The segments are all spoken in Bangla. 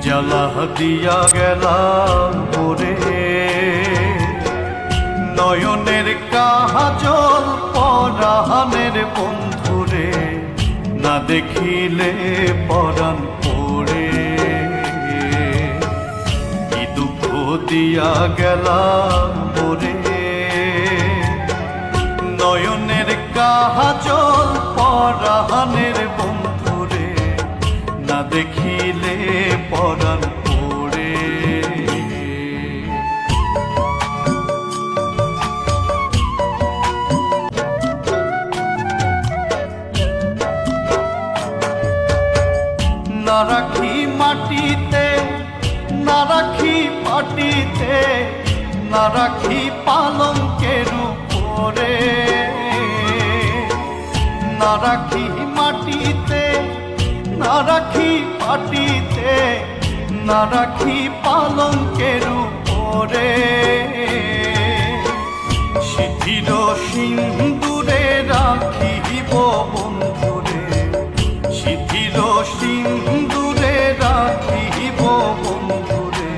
জ্বালা দিয়া গেলা ওরে, নয়নের কাজল পরাণের বন্ধুরে, না দেখিলে পরাণ পড়ে। কি দুঃখ দিয়া গেলা ওরে, নয়নের কাজল পরাণের বন্ধুরে, না দেখিলে পরাণ পড়ে। না রাখি মাটিতে, না রাখি মাটিতে, না রাখি পালঙ্কের উপরে, না রাখি মাটিতে, না রাখি মাটিতে, না রাখি পালঙ্কের উপরে। সিঁথির সিন্দুরে রাখিব বন্ধুরে, সিঁথির সিন্দুরে রাখিব বন্ধুরে,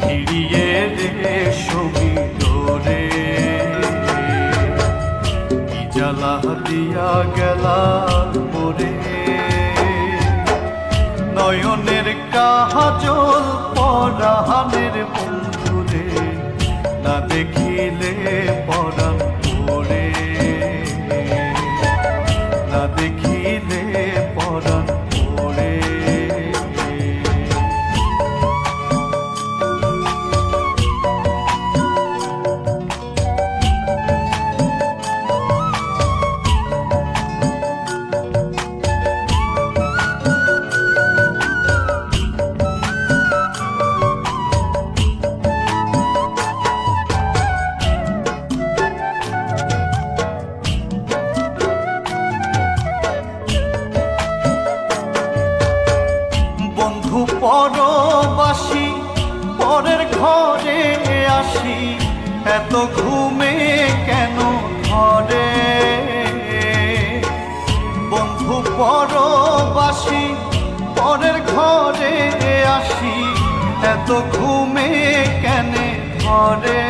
ফিরিয়ে রে সবিতরে। কি জ্বালা দিয়া গেলা ওরে, নয়নের কাজল পরাণের বন্ধুরে, না দেখিলে পরাণ পড়ে, না দেখিলে পরাণ পড়ে। পরবাসী পরের ঘরে আসি, এত ঘুমে কেন ধরে। বন্ধু পরবাসী পরের ঘরে আসি, এত ঘুমে কেন ধরে।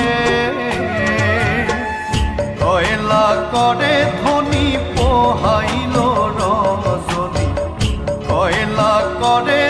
কয়লা করে ধনী পোহাইল রজনী, কয়লা করে